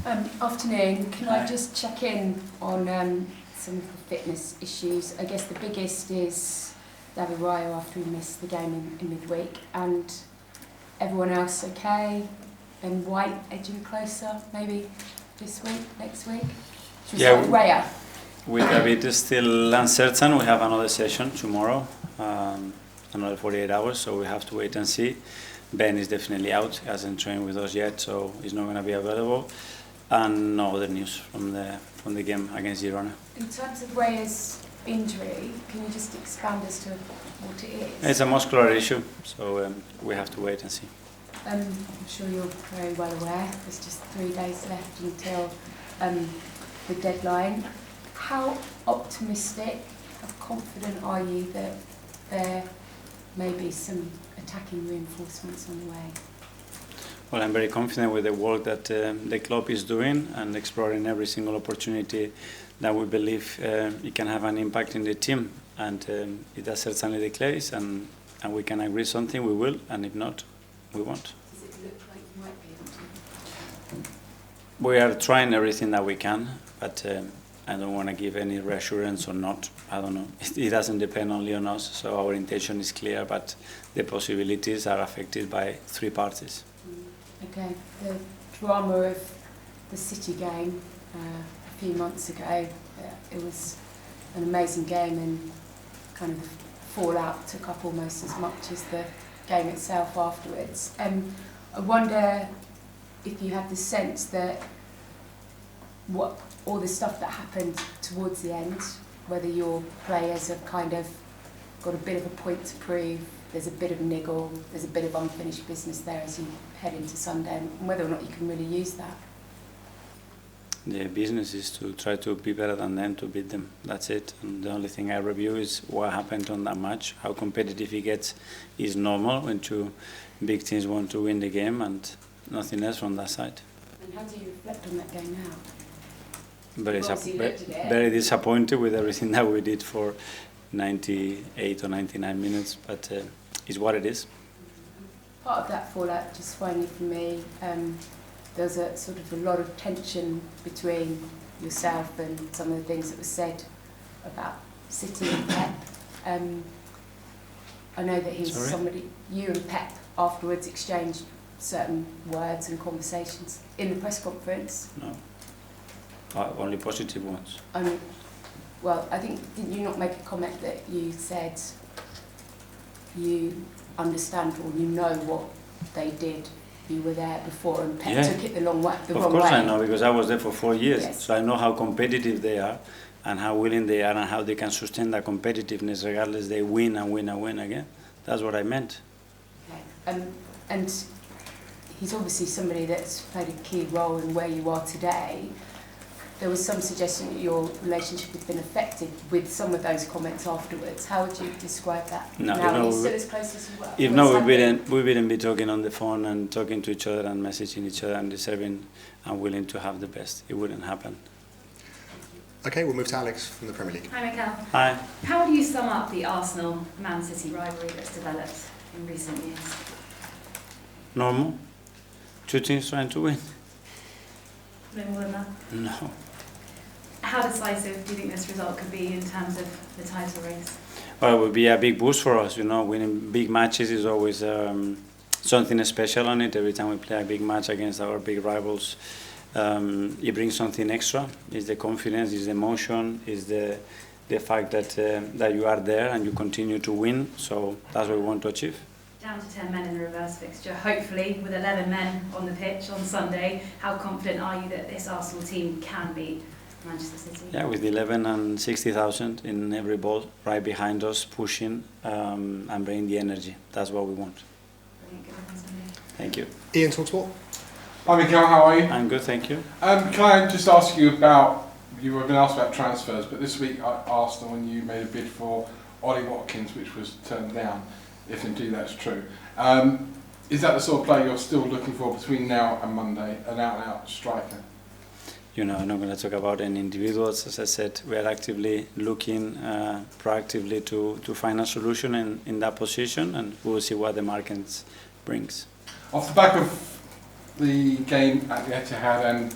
Afternoon. Can Hi. I just check in on some of the fitness issues? I guess the biggest is David Raya after he missed the game in midweek, and everyone else okay? Ben White edging closer, maybe this week, next week? Should we start with Raya? With David is still uncertain. We have another session tomorrow, another 48 hours, so we have to wait and see. Ben is definitely out. He hasn't trained with us yet, so he's not going to be available. And no other news from the game against Girona. In terms of Raya's injury, can you just expand as to what it is? It's a muscular issue, so we have to wait and see. I'm sure you're very well aware there's just 3 days left until the deadline. How optimistic, how confident are you that there may be some attacking reinforcements on the way? Well, I'm very confident with the work that the club is doing and exploring every single opportunity that we believe it can have an impact in the team. And if that's certainly the case, and we can agree something, we will, and if not, we won't. Does it look like you might be able to? We are trying everything that we can, but I don't want to give any reassurance or not. I don't know. It doesn't depend only on us, so our intention is clear, but the possibilities are affected by 3 parties. Okay, the drama of the City game a few months ago, it was an amazing game, and kind of the fallout took up almost as much as the game itself afterwards. I wonder if you have the sense that all the stuff that happened towards the end, whether your players have kind of got a bit of a point to prove, there's a bit of niggle, there's a bit of unfinished business there as you head into Sunday, and whether or not you can really use that. The business is to try to be better than them, to beat them. That's it. And the only thing I review is what happened on that match, how competitive it gets is normal when 2 big teams want to win the game, and nothing else from that side. And how do you reflect on that game now? Very disappointed with everything that we did for 98 or 99 minutes, but it's what it is. Part of that fallout, just finally for me, there's a sort of a lot of tension between yourself and some of the things that were said about City and Pep. I know that he's somebody, you and Pep afterwards exchanged certain words and conversations in the press conference. No, only positive ones. Well, I think, didn't you not make a comment that you said you understand or you know what they did? You were there before, and Pep took it the wrong way. Of course I know, because I was there for 4 years. Yes. So I know how competitive they are and how willing they are and how they can sustain that competitiveness regardless they win and win and win again. That's what I meant. Okay. And he's obviously somebody that's played a key role in where you are today. There was some suggestion that your relationship had been affected with some of those comments afterwards. How would you describe that? No, now, are you still as close as you were? If not, we wouldn't be talking on the phone and talking to each other and messaging each other and deserving and willing to have the best. It wouldn't happen. Okay, we'll move to Alex from the Premier League. Hi, Mikel. Hi. How do you sum up the Arsenal-Man City rivalry that's developed in recent years? Normal. 2 teams trying to win. No more than that? No. How decisive do you think this result could be in terms of the title race? Well, it would be a big boost for us. You know, winning big matches is always something special on it. Every time we play a big match against our big rivals, it brings something extra. It's the confidence, it's the emotion, it's the fact that you are there and you continue to win. So that's what we want to achieve. Down to 10 men in the reverse fixture, hopefully with 11 men on the pitch on Sunday. How confident are you that this Arsenal team can beat Manchester City? Yeah, with 11 and 60,000 in every ball right behind us, pushing and bringing the energy. That's what we want. Brilliant. Good luck on Sunday. Thank you. Ian, Talksport. Hi Mikel, how are you? I'm good, thank you. Can I just ask you about, you were going to ask about transfers, but this week at Arsenal when you made a bid for Ollie Watkins, which was turned down, if indeed that's true. Is that the sort of player you're still looking for between now and Monday, an out-and-out striker? You know, I'm not going to talk about any individuals. As I said, we are actively looking proactively to find a solution in that position, and we'll see what the market brings. Off the back of the game at the Etihad and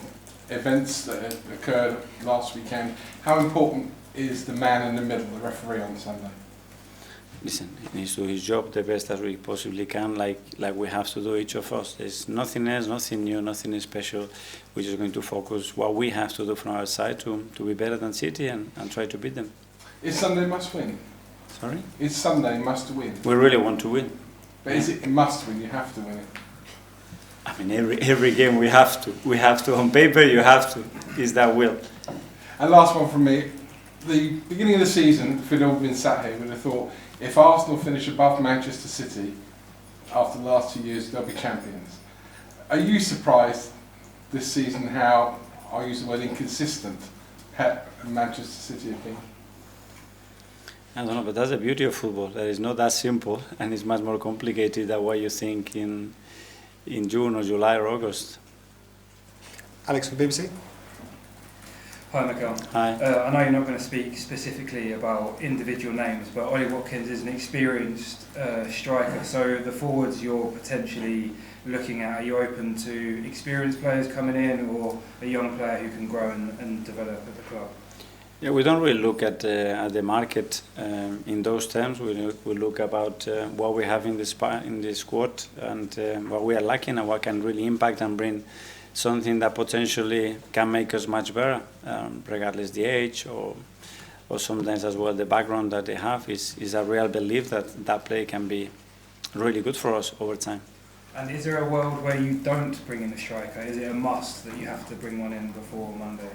events that occurred last weekend. How important is the man in the middle, the referee, on Sunday? Listen, he needs to do his job the best as we possibly can, like we have to do, each of us. There's nothing else, nothing new, nothing special. We're just going to focus what we have to do from our side to be better than City and try to beat them. Is Sunday must win? Sorry? Is Sunday must win? We really want to win. But is it must win? You have to win it. I mean, every game we have to. We have to. On paper, you have to. Is that will? And last one from me. The beginning of the season, if we'd all been sat here, we'd have thought if Arsenal finish above Manchester City after the last 2 years, they'll be champions. Are you surprised this season how, I'll use the word inconsistent, Pep and Manchester City have been? I don't know, but that's the beauty of football. That is not that simple, and it's much more complicated than what you think in June or July or August. Alex from BBC. Hi, Mikel. Hi. I know you're not going to speak specifically about individual names, but Ollie Watkins is an experienced striker. So the forwards you're potentially looking at, are you open to experienced players coming in, or a young player who can grow and develop at the club? Yeah, we don't really look at the market in those terms. We look about what we have in the squad and what we are lacking and what can really impact and bring something that potentially can make us much better, regardless the age or sometimes as well the background that they have. Is a real belief that that play can be really good for us over time. And is there a world where you don't bring in a striker? Is it a must that you have to bring one in before Monday?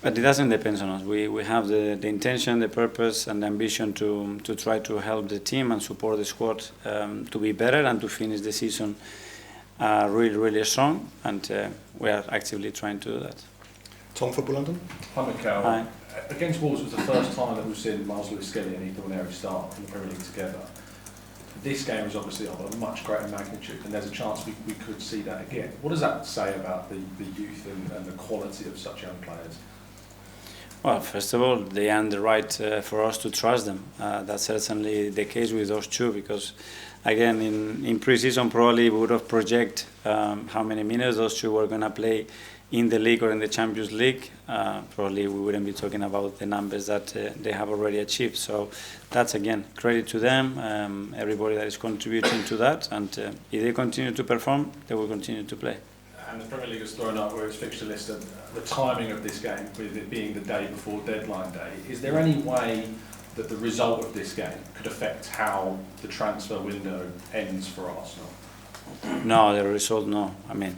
But it doesn't depend on us. We have the intention, the purpose and the ambition to try to help the team and support the squad to be better and to finish the season really strong, and we are actively trying to do that. Tom, Football London. Hi, Mikel. Hi. Against Wolves was the first time that we've seen Miles Lewis-Skelly and Ethan Neri start in the Premier League together. This game is obviously of a much greater magnitude, and there's a chance we could see that again. What does that say about the youth and the quality of such young players? Well, first of all, they earn the right for us to trust them. That's certainly the case with those two, because again, in pre-season probably we would have projected how many minutes those two were going to play in the league or in the Champions League. Probably we wouldn't be talking about the numbers that they have already achieved. So that's, again, credit to them, everybody that is contributing to that. And if they continue to perform, they will continue to play. And the Premier League has thrown up where its fixture list and the timing of this game, with it being the day before deadline day. Is there any way that the result of this game could affect how the transfer window ends for Arsenal? No, the result, no. I mean,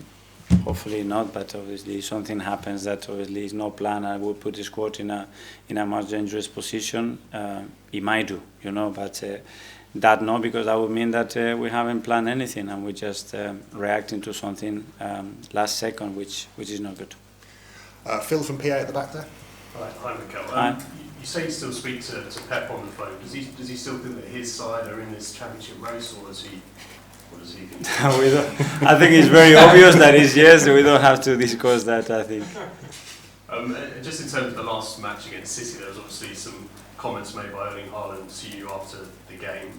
hopefully not, but obviously something happens that obviously is no plan and will put the squad in a much dangerous position. It might do, but that no, because that would mean that we haven't planned anything and we're just reacting to something last second, which is not good. Phil from PA at the back there. Hi, Mikel. Hi. You say you still speak to Pep on the phone. Does he still think that his side are in this championship race, or does he? What does he think? I think it's very obvious that it's yes. We don't have to discuss that, I think. Just in terms of the last match against City, there was obviously some comments made by Erling Haaland to you after the game.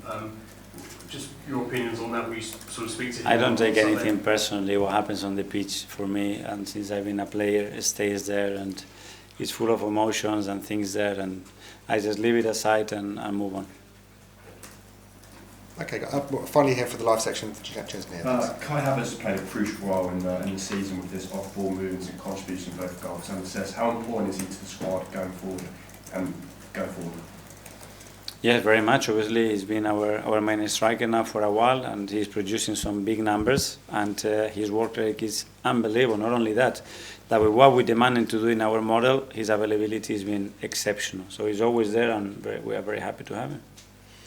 Just your opinions on that? Will you sort of speak to him? I don't take anything personally. What happens on the pitch for me, and since I've been a player, it stays there, and it's full of emotions and things there, and I just leave it aside and move on. Okay, finally here for the live section, Chesney. Kai Havertz played a crucial role in the season with his off-ball movements and contribution to both goals. And says, how important is he to the squad going forward? Yes, very much. Obviously, he's been our main striker now for a while, and he's producing some big numbers, and his work rate is unbelievable. Not only that with what we're demanding to do in our model, his availability has been exceptional. So he's always there, and we are very happy to have him.